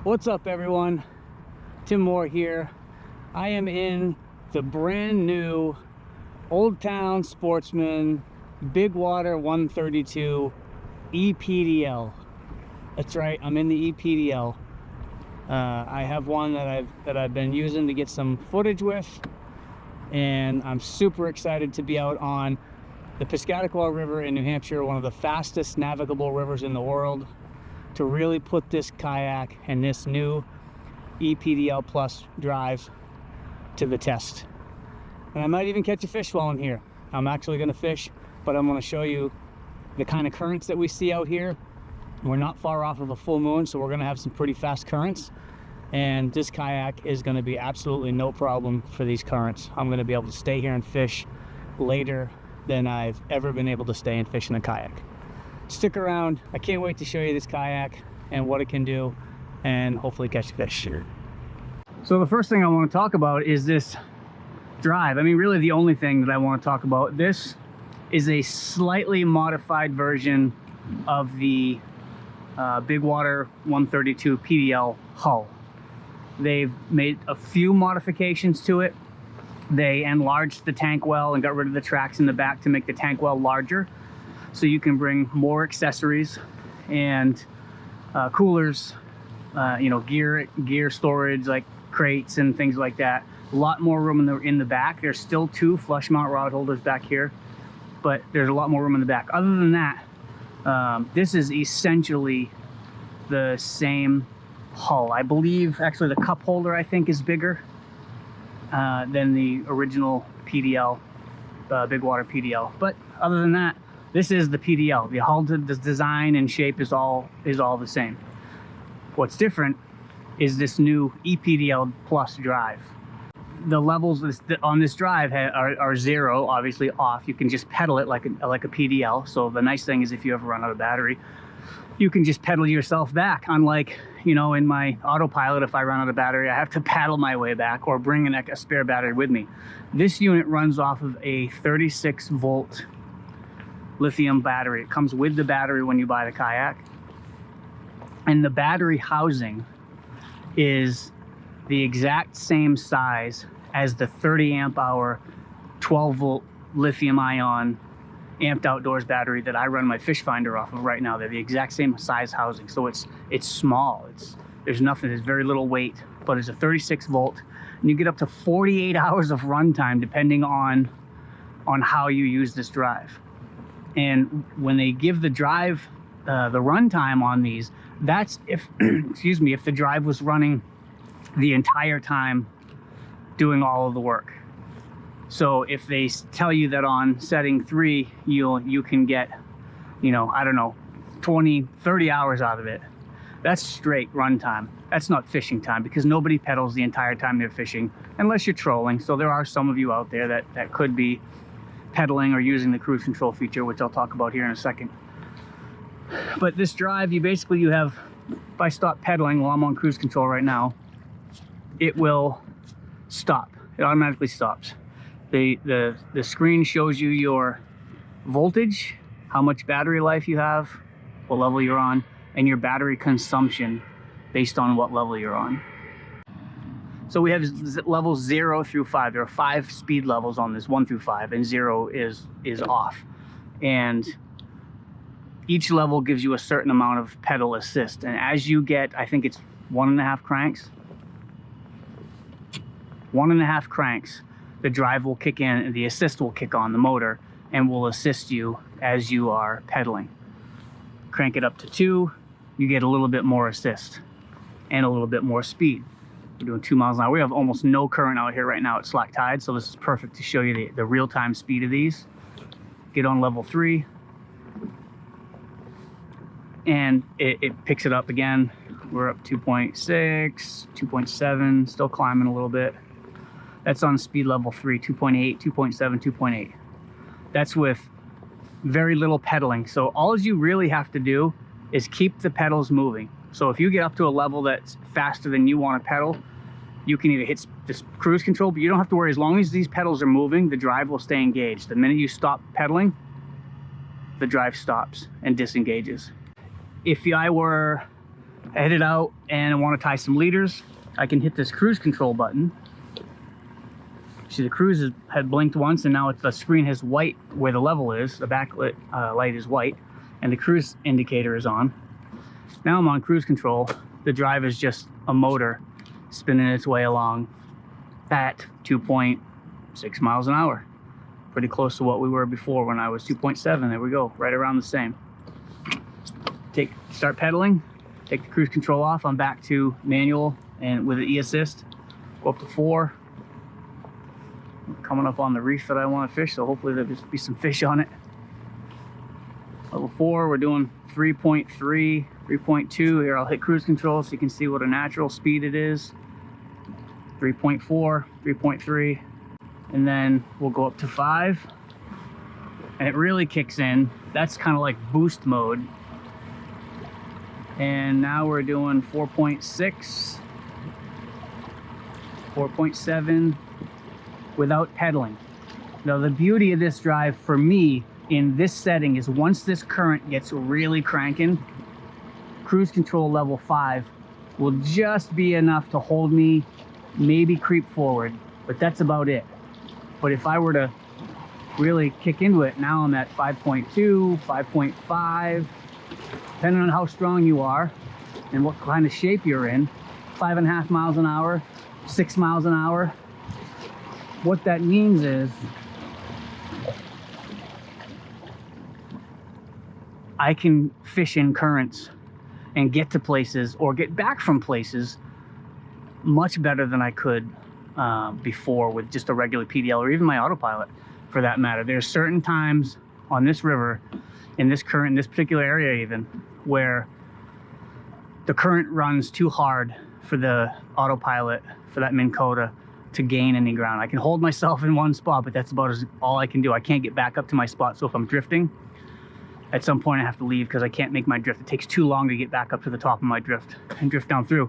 What's up, everyone? Tim Moore here. I am in the brand new Old Town Sportsman Bigwater 132 ePDL. That's right, I'm in the ePDL. I have one that I've been using to get some footage with, and I'm super excited to be out on the Piscataqua River in New Hampshire, one of the fastest navigable rivers in the world, to really put this kayak and this new ePDL Plus drive to the test. And I might even catch a fish while I'm here. I'm actually going to fish, but I'm going to show you the kind of currents that we see out here. We're not far off of a full moon, so we're going to have some pretty fast currents, and this kayak is going to be absolutely no problem for these currents. I'm going to be able to stay here and fish later than I've ever been able to stay and fish in a kayak. Stick around. I can't wait to show you this kayak and what it can do, and hopefully catch fish. So the first thing I want to talk about is this drive. I mean, really the only thing that I want to talk about. This is a slightly modified version of the Bigwater 132 PDL hull. They've made a few modifications to it. They enlarged the tank well and got rid of the tracks in the back to make the tank well larger, so you can bring more accessories and coolers, you know, gear storage like crates and things like that. A lot more room in the back. There's still two flush mount rod holders back here, but there's a lot more room in the back. Other than that, this is essentially the same hull. I believe actually the cup holder, I think, is bigger than the original PDL, Bigwater PDL. But other than that, this is the PDL. The hull, the design and shape is all the same. What's different is this new ePDL Plus drive. The levels on this drive are zero, obviously off. You can just pedal it like a PDL. So the nice thing is, if you ever run out of battery, you can just pedal yourself back. Unlike, you know, in my autopilot, if I run out of battery, I have to paddle my way back or bring a spare battery with me. This unit runs off of a 36-volt lithium battery. It comes with the battery when you buy the kayak, and the battery housing is the exact same size as the 30 amp hour 12-volt lithium ion amped outdoors battery that I run my fish finder off of right now. They're the exact same size housing, so it's small. There's nothing. There's very little weight, but it's a 36 volt, and you get up to 48 hours of runtime depending on how you use this drive. And when they give the drive the runtime on these, that's if excuse me, if the drive was running the entire time doing all of the work. So if they tell you that on setting 3 you can get, you know, I don't know, 20-30 hours out of it, that's straight runtime. That's not fishing time, because nobody pedals the entire time they're fishing unless you're trolling. So there are some of you out there that could be pedaling or using the cruise control feature, which I'll talk about here in a second. But this drive, you have, if I stop pedaling while I'm on cruise control right now, it will stop. It automatically stops. The screen shows you your voltage, how much battery life you have, what level you're on, and your battery consumption based on what level you're on. So we have levels 0 through 5. There are 5 speed levels on this, 1 through 5, and 0 is off. And each level gives you a certain amount of pedal assist. And as you get, I think it's 1.5 cranks. 1.5 cranks, the drive will kick in and the assist will kick on the motor and will assist you as you are pedaling. Crank it up to 2, you get a little bit more assist and a little bit more speed. We're doing 2 miles an hour. We have almost no current out here right now at slack tide, so this is perfect to show you the real-time speed of these. Get on level 3, and it picks it up again. We're up 2.6, 2.7, still climbing a little bit. That's on speed level 3, 2.8, 2.7, 2.8. That's with very little pedaling. So all you really have to do is keep the pedals moving. So if you get up to a level that's faster than you want to pedal, you can either hit this cruise control, but you don't have to worry. As long as these pedals are moving, the drive will stay engaged. The minute you stop pedaling, the drive stops and disengages. If I were headed out and I want to tie some leaders. I can hit this cruise control button. See, the cruise had blinked once, and now the screen has white where the level is. The backlit light is white, and the cruise indicator is on. Now I'm on cruise control. The drive is just a motor spinning its way along at 2.6 miles an hour. Pretty close to what we were before when I was 2.7. There we go, right around the same. Start pedaling, take the cruise control off. I'm back to manual and with the e-assist. Go up to 4. Coming up on the reef that I want to fish, so hopefully there'll just be some fish on it. Level 4, we're doing 3.3, 3.2. Here, I'll hit cruise control so you can see what a natural speed it is. 3.4, 3.3, and then we'll go up to 5. And it really kicks in. That's kind of like boost mode. And now we're doing 4.6, 4.7 without pedaling. Now the beauty of this drive for me in this setting is once this current gets really cranking, cruise control level 5 will just be enough to hold me, maybe creep forward, but that's about it. But if I were to really kick into it, now I'm at 5.2, 5.5, depending on how strong you are and what kind of shape you're in, 5.5 miles an hour, 6 miles an hour. What that means is I can fish in currents and get to places or get back from places much better than I could before with just a regular PDL or even my autopilot for that matter. There's certain times on this river, in this current, in this particular area even, where the current runs too hard for the autopilot, for that Minn Kota, to gain any ground. I can hold myself in one spot, but that's about all I can do. I can't get back up to my spot. So if I'm drifting, at some point I have to leave because I can't make my drift. It takes too long to get back up to the top of my drift and drift down through.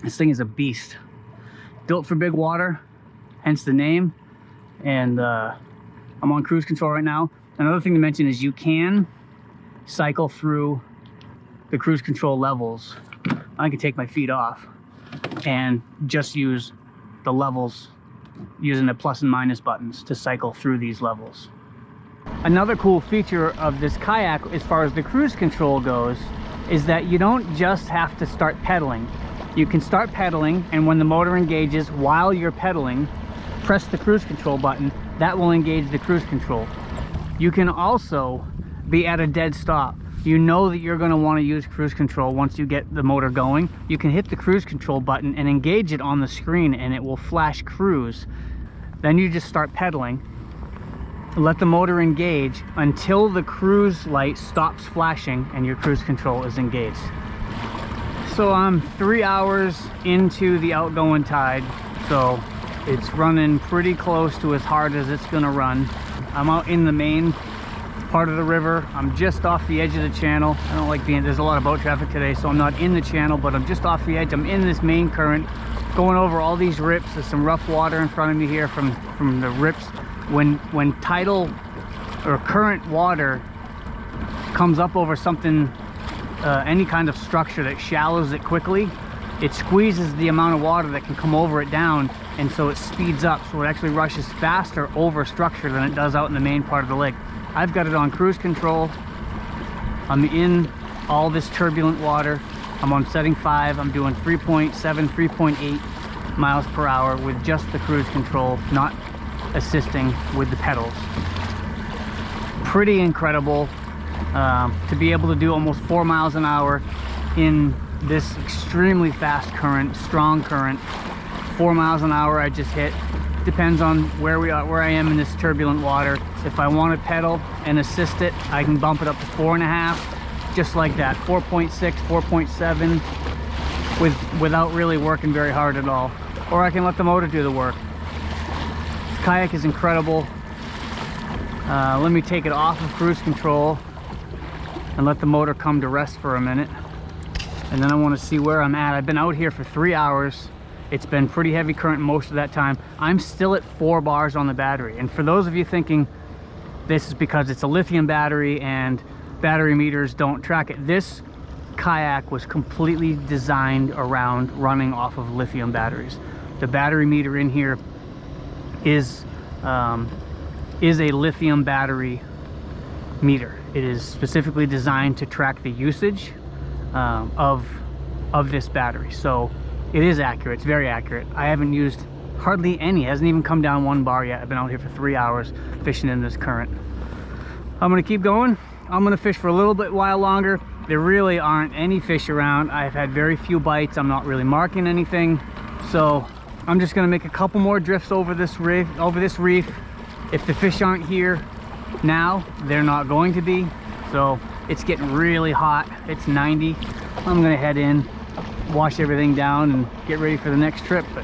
This thing is a beast. Built for big water, hence the name. And I'm on cruise control right now. Another thing to mention is you can cycle through the cruise control levels. I can take my feet off and just use the levels using the plus and minus buttons to cycle through these levels. Another cool feature of this kayak as far as the cruise control goes is that you don't just have to start pedaling. You can start pedaling, and when the motor engages while you're pedaling, press the cruise control button. That will engage the cruise control. You can also be at a dead stop. You know that you're going to want to use cruise control once you get the motor going. You can hit the cruise control button and engage it on the screen, and it will flash cruise. Then you just start pedaling, let the motor engage until the cruise light stops flashing and your cruise control is engaged. So I'm 3 hours into the outgoing tide, so it's running pretty close to as hard as it's going to run. I'm out in the main part of the river. I'm just off the edge of the channel. I don't like being, there's a lot of boat traffic today, so I'm not in the channel, but I'm just off the edge. I'm in this main current, going over all these rips. There's some rough water in front of me here from the rips. When tidal or current water comes up over something, any kind of structure that shallows it quickly, it squeezes the amount of water that can come over it down, and so it speeds up, so it actually rushes faster over structure than it does out in the main part of the lake. I've got it on cruise control. I'm in all this turbulent water. I'm on setting 5. I'm doing 3.7, 3.8 miles per hour with just the cruise control, not assisting with the pedals. Pretty incredible to be able to do almost 4 miles an hour in this extremely fast current, strong current. 4 miles an hour I just hit. Depends on where I am in this turbulent water. If I want to pedal and assist it, I can bump it up to 4.5, just like that. 4.6, 4.7 without really working very hard at all. Or I can let the motor do the work. This kayak is incredible. Let me take it off of cruise control and let the motor come to rest for a minute. And then I want to see where I'm at. I've been out here for 3 hours. It's been pretty heavy current most of that time. I'm still at 4 bars on the battery. And for those of you thinking this is because it's a lithium battery and battery meters don't track it, this kayak was completely designed around running off of lithium batteries. The battery meter in here is a lithium battery meter. It is specifically designed to track the usage of this battery. So it is accurate. It's very accurate. I haven't used hardly any. It hasn't even come down one bar yet. I've been out here for 3 hours fishing in this current. I'm gonna keep going. I'm gonna fish for a little bit while longer. There really aren't any fish around. I've had very few bites. I'm not really marking anything. So I'm just gonna make a couple more drifts over this reef. If the fish aren't here now, they're not going to be. So it's getting really hot. It's 90. I'm gonna head in, wash everything down, and get ready for the next trip. But